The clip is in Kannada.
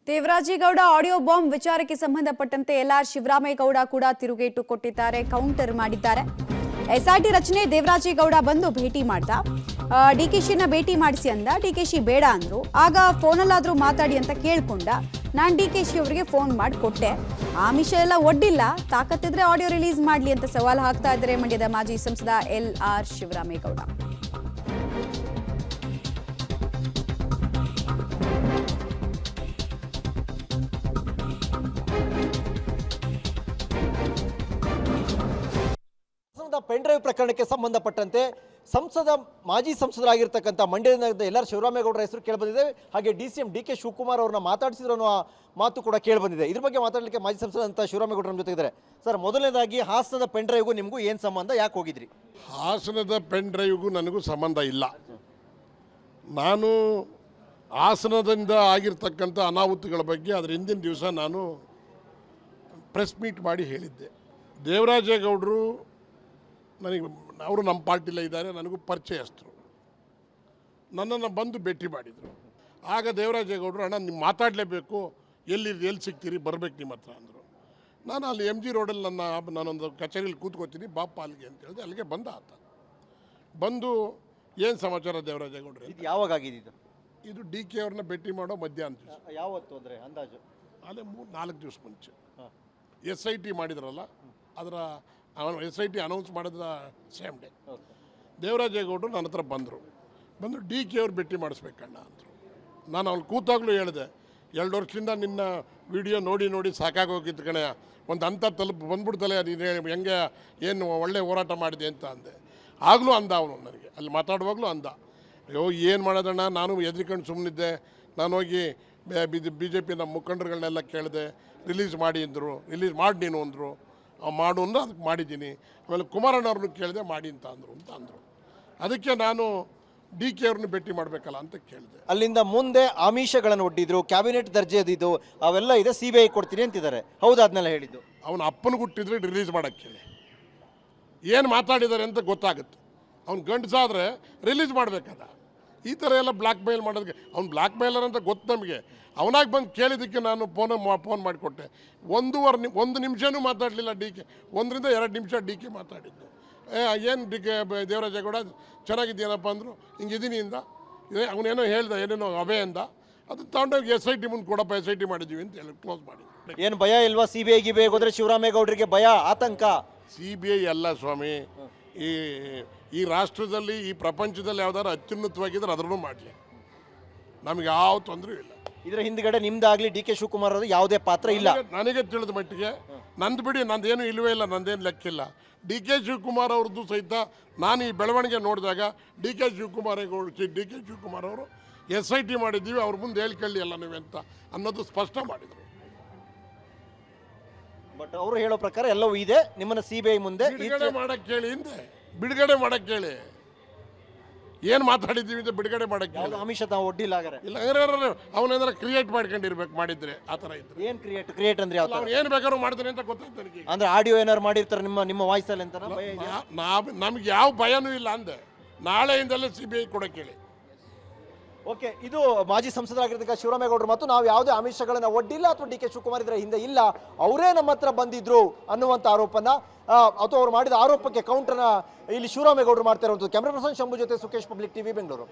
ದೇವರಾಜೇಗೌಡ ಆಡಿಯೋ ಬಾಂಬ್ ವಿಚಾರಕ್ಕೆ ಸಂಬಂಧಪಟ್ಟಂತೆ ಎಲ್ಆರ್ ಶಿವರಾಮೇಗೌಡ ಕೂಡ ತಿರುಗೇಟು ಕೊಟ್ಟಿದ್ದಾರೆ, ಕೌಂಟರ್ ಮಾಡಿದ್ದಾರೆ. ಎಸ್ಐಟಿ ರಚನೆ ದೇವರಾಜೇಗೌಡ ಬಂದು ಭೇಟಿ ಮಾಡ್ದ, ಡಿಕೆಶಿನ ಭೇಟಿ ಮಾಡಿಸಿ ಅಂದ, ಡಿಕೆಶಿ ಬೇಡ ಅಂದ್ರು. ಆಗ ಫೋನಲ್ಲಾದ್ರೂ ಮಾತಾಡಿ ಅಂತ ಕೇಳ್ಕೊಂಡ. ನಾನು ಡಿಕೆಶಿ ಅವರಿಗೆ ಫೋನ್ ಮಾಡಿ ಕೊಟ್ಟೆ, ಆಮಿಷ ಎಲ್ಲ ಒಡ್ಡಿಲ್ಲ, ತಾಕತ್ತಿದ್ರೆ ಆಡಿಯೋ ರಿಲೀಸ್ ಮಾಡಲಿ ಅಂತ ಸವಾಲು ಹಾಕ್ತಾ ಇದ್ದಾರೆ ಮಂಡ್ಯದ ಮಾಜಿ ಸಂಸದ ಎಲ್ಆರ್ ಶಿವರಾಮೇಗೌಡ. ಪೆನ್ ಡ್ರೈವ್ ಪ್ರಕರಣಕ್ಕೆ ಸಂಬಂಧಪಟ್ಟಂತೆ ಮಾಜಿ ಸಂಸದರಾಗಿರ್ತಕ್ಕಂಥ ಮಂಡ್ಯದ ಎಲ್ಆರ್ ಶಿವರಾಮೇಗೌಡರ ಹೆಸರು ಕೇಳಿಬಂದಿದೆ. ಹಾಗೆ ಡಿಸಿಎಂ ಡಿಕೆ ಶಿವಕುಮಾರ್ ಅವ್ರನ್ನ ಮಾತಾಡಿಸಿದ್ರು ಅನ್ನೋ ಮಾತು ಕೂಡ ಕೇಳಿಬಂದಿದೆ. ಇದ್ರ ಬಗ್ಗೆ ಮಾತಾಡಲಿಕ್ಕೆ ಮಾಜಿ ಸಂಸದ ಶಿವರಾಮೇಗೌಡರ ನಮ್ಮ ಜೊತೆ ಇದ್ದಾರೆ. ಸರ್, ಮೊದಲನೇದಾಗಿ ಹಾಸನದ ಪೆನ್ ಡ್ರೈವ್ಗೂ ನಿಮಗೂ ಏನು ಸಂಬಂಧ, ಯಾಕೆ ಹೋಗಿದ್ರಿ? ಹಾಸನದ ಪೆನ್ ಡ್ರೈವ್ಗೂ ನನಗೂ ಸಂಬಂಧ ಇಲ್ಲ. ನಾನು ಹಾಸನದಿಂದ ಆಗಿರ್ತಕ್ಕಂಥ ಅನಾಹುತಗಳ ಬಗ್ಗೆ ಅದರ ಹಿಂದಿನ ದಿವಸ ನಾನು ಪ್ರೆಸ್ ಮೀಟ್ ಮಾಡಿ ಹೇಳಿದ್ದೆ. ದೇವರಾಜೇಗೌಡರು ಅವರು ನಮ್ಮ ಪಾರ್ಟಿಲೇ ಇದ್ದಾರೆ, ನನಗೂ ಪರಿಚಯಸ್ಥರು. ನನ್ನನ್ನು ಬಂದು ಭೇಟಿ ಮಾಡಿದರು. ಆಗ ದೇವರಾಜೇಗೌಡರು, ಅಣ್ಣ ನೀವು ಮಾತಾಡಲೇಬೇಕು, ಎಲ್ಲಿ ಸಿಗ್ತೀರಿ, ಬರಬೇಕು ನಿಮ್ಮ ಹತ್ರ ಅಂದರು. ನಾನು ಅಲ್ಲಿ MG ರೋಡಲ್ಲಿ ನಾನೊಂದು ಕಚೇರಿಯಲ್ಲಿ ಕೂತ್ಕೋತೀನಿ, ಬಾಪ ಅಲ್ಲಿಗೆ ಅಂತ ಹೇಳಿದೆ. ಅಲ್ಲಿಗೆ ಬಂದ ಆತ. ಬಂದು ಏನು ಸಮಾಚಾರ ದೇವರಾಜೇಗೌಡರು? ಇದು ಯಾವಾಗ ಆಗಿದ್ದು? ಇದು DK ಅವ್ರನ್ನ ಭೇಟಿ ಮಾಡೋ ಮಧ್ಯಾಹ್ನ ದಿವಸ. ಯಾವತ್ತು ಅಂದರೆ ಅಂದಾಜು? ಅಲ್ಲೇ 3-4 ದಿವಸ ಮುಂಚೆ. SIT ಮಾಡಿದ್ರಲ್ಲ, ಅದರ SIT ಅನೌನ್ಸ್ ಮಾಡಿದ ಸೇಮ್ ಡೇ ದೇವರಾಜೇಗೌಡರು ನನ್ನ ಹತ್ರ ಬಂದರು. DK ಅವ್ರು ಭೇಟಿ ಮಾಡಿಸ್ಬೇಕಣ್ಣ ಅಂದರು. ನಾನು ಅವ್ನು ಕೂತಾಗಲೂ ಹೇಳಿದೆ, 2 ವರ್ಷದಿಂದ ನಿನ್ನ ವಿಡಿಯೋ ನೋಡಿ ಸಾಕಾಗೋಗಿತ್ತು ಕಣೆ, ಒಂದು ಹಂತ ಬಂದ್ಬಿಡ್ತಲೇ, ನೀನು ಹೆಂಗೆ ಏನು ಒಳ್ಳೆ ಹೋರಾಟ ಮಾಡಿದೆ ಅಂತ ಅಂದೆ. ಆಗಲೂ ಅಂದ ಅವನು ನನಗೆ, ಅಲ್ಲಿ ಮಾತಾಡುವಾಗಲೂ ಅಂದ, ಅಯ್ಯೋ ಏನು ಮಾಡೋದಣ್ಣ, ನಾನು ಎದ್ರಿಕೊಂಡು ಸುಮ್ಮನಿದ್ದೆ. ನಾನು ಹೋಗಿ BJP ನಮ್ಮ ಮುಖಂಡರುಗಳನ್ನೆಲ್ಲ ಕೇಳಿದೆ, ರಿಲೀಸ್ ಮಾಡಿ ಅಂದರು. ರಿಲೀಸ್ ಮಾಡಿ ನೀನು ಅಂದರು. ಮಾಡು ಅಂದ್ರೆ ಅದಕ್ಕೆ ಮಾಡಿದ್ದೀನಿ. ಆಮೇಲೆ ಕುಮಾರಣ್ಣವ್ರನ್ನ ಕೇಳಿದೆ, ಮಾಡಿ ಅಂತ ಅಂದರು. ಅದಕ್ಕೆ ನಾನು DK ಅವ್ರನ್ನ ಭೇಟಿ ಮಾಡಬೇಕಲ್ಲ ಅಂತ ಕೇಳಿದೆ. ಅಲ್ಲಿಂದ ಮುಂದೆ ಆಮಿಷಗಳನ್ನು ಒಡ್ಡಿದ್ರು, ಕ್ಯಾಬಿನೆಟ್ ದರ್ಜೆದಿದ್ದು ಅವೆಲ್ಲ ಇದೆ, CBI ಕೊಡ್ತೀನಿ ಅಂತಿದ್ದಾರೆ. ಹೌದು, ಅದನ್ನೆಲ್ಲ ಹೇಳಿದ್ದು. ಅವನ ಅಪ್ಪನ ಹುಟ್ಟಿದ್ರೆ ರಿಲೀಸ್ ಮಾಡೋಕ್ಕೆ ಹೇಳಿ, ಏನು ಮಾತಾಡಿದ್ದಾರೆ ಅಂತ ಗೊತ್ತಾಗುತ್ತೆ. ಅವ್ನು ಗಂಡಸಾದರೆ ರಿಲೀಸ್ ಮಾಡಬೇಕದ. ಈ ಥರ ಎಲ್ಲ ಬ್ಲ್ಯಾಕ್ ಮೇಲ್ ಮಾಡೋದಕ್ಕೆ ಅವ್ನು ಬ್ಲ್ಯಾಕ್ ಮೇಲರ್ ಅಂತ ಗೊತ್ತು ನಮಗೆ. ಅವನಾಗಿ ಬಂದು ಕೇಳಿದ್ದಕ್ಕೆ ನಾನು ಫೋನ್ ಮಾಡಿಕೊಟ್ಟೆ. 1 ನಿಮಿಷನೂ ಮಾತಾಡಲಿಲ್ಲ DK. 1-2 ನಿಮಿಷ DK ಮಾತಾಡಿದ್ದು. ಏನು DK ದೇವರಾಜೇಗೌಡ ಚೆನ್ನಾಗಿದ್ದೀನಪ್ಪ ಅಂದರು. ಹಿಂಗಿದ್ದೀನಿ ಇಂದ ಅವನೇನೋ ಹೇಳ್ದ, ಏನೇನೋ ಅಭಯ ಅಂದ. ಅದು ತಗೊಂಡೋಗಿ SIT ಮುಂದೆ ಕೊಡಪ್ಪ, SIT ಮಾಡಿದ್ದೀವಿ ಅಂತ ಹೇಳಿ ಕ್ಲೋಸ್ ಮಾಡಿ. ಏನು ಭಯ ಇಲ್ವಾ? CBI ಹೋದರೆ ಶಿವರಾಮೇಗೌಡರಿಗೆ ಭಯ, ಆತಂಕ? CBI ಅಲ್ಲ ಸ್ವಾಮಿ, ಈ ರಾಷ್ಟ್ರದಲ್ಲಿ, ಈ ಪ್ರಪಂಚದಲ್ಲಿ ಯಾವ್ದಾದ್ರು ಅತ್ಯುನ್ನತವಾಗಿದ್ರೆ ಅದನ್ನು ಮಾಡಲಿ, ನಮಗೆ ಯಾವ ತೊಂದರೆ ಇಲ್ಲ. ಇದರ ಹಿಂದ್ಗಡೆ ನಿಮ್ದಾಗಲಿ DK ಶಿವಕುಮಾರ್ ಅವರು ಯಾವುದೇ ಪಾತ್ರ ಇಲ್ಲ ನನಗೆ ತಿಳಿದ ಮಟ್ಟಿಗೆ. ನಂದು ಬಿಡಿ, ನಂದೇನು ಇಲ್ಲವೇ ಇಲ್ಲ, ನಂದೇನು ಲೆಕ್ಕಿಲ್ಲ. DK ಶಿವಕುಮಾರ್ ಅವ್ರದ್ದು ಸಹಿತ ನಾನು ಈ ಬೆಳವಣಿಗೆ ನೋಡಿದಾಗ DK ಶಿವಕುಮಾರ್ ಅವರು SIT ಮಾಡಿದ್ದೀವಿ, ಅವ್ರ ಮುಂದೆ ಹೇಳ್ಕೊಳ್ಳಿ ಎಲ್ಲ ನೀವೇ ಅಂತ ಅನ್ನೋದು ಸ್ಪಷ್ಟ ಮಾಡಿದರು. ಬಟ್ ಅವರು ಹೇಳೋ ಪ್ರಕಾರ ಎಲ್ಲವೂ ಇದೆ. ನಿಮ್ಮನ್ನು CBI ಮುಂದೆ ಬಿಡುಗಡೆ ಮಾಡಕ್ಕೆ ಹೇಳಿ, ಹಿಂದೆ ಬಿಡುಗಡೆ ಮಾಡಕ್ಕೆ ಹೇಳಿ. ಏನು ಮಾತಾಡಿದ್ದೀವಿ ಅಂತ ಬಿಡುಗಡೆ ಮಾಡಕ್ಕೆ ಹೇಳಿ. ಆಮಿಷ ತಾವು ಒಡ್ಡಿಲ್ಲ ಇಲ್ಲ, ಅವನೇನಾರ ಕ್ರಿಯೇಟ್ ಮಾಡ್ಕೊಂಡಿರ್ಬೇಕು, ಮಾಡಿದ್ರೆ ಆ ಥರ ಇದ್ರೆ. ಏನು ಕ್ರಿಯೇಟ್ ಅಂದ್ರೆ ಯಾವ ಅವ್ನು ಏನು ಬೇಕಾದ್ರೂ ಮಾಡ್ತಾನೆ ಅಂತ ಗೊತ್ತಾಯ್ತು ನನಗೆ. ಅಂದ್ರೆ ಆಡಿಯೋ ಏನಾರು ಮಾಡಿರ್ತಾರೆ ನಿಮ್ಮ ವಾಯ್ಸಲ್ಲಿ ಅಂತ? ನಮ್ಗೆ ಯಾವ ಭಯನೂ ಇಲ್ಲ ಅಂದೆ. ನಾಳೆಯಿಂದಲೇ CBI ಕೊಡಕ್ಕೆ ಹೇಳಿ. ಓಕೆ, ಇದು ಮಾಜಿ ಸಂಸದರಾಗಿರ್ತಕ್ಕ ಶಿವರಾಮೇಗೌಡರು ಮತ್ತು ನಾವು ಯಾವುದೇ ಆಮಿಷಗಳನ್ನು ಒಡ್ಡಿಲ್ಲ ಅಥವಾ DK ಶಿವಕುಮಾರ್ ಇದರ ಹಿಂದೆ ಇಲ್ಲ, ಅವರೇ ನಮ್ಮ ಹತ್ರ ಬಂದಿದ್ರು ಅನ್ನುವಂಥ ಆರೋಪನ ಅಥವಾ ಅವರು ಮಾಡಿದ ಆರೋಪಕ್ಕೆ ಕೌಂಟರ್ನ ಇಲ್ಲಿ ಶಿವರಾಮೇಗೌಡರು ಮಾಡ್ತಾ ಇರುವಂಥದ್ದು. ಕ್ಯಾಮ್ರಾ ಪರ್ಸನ್ ಶಂಭು ಜೊತೆ ಸುಖೇಶ್, ಪಬ್ಲಿಕ್ TV, ಬೆಂಗಳೂರು.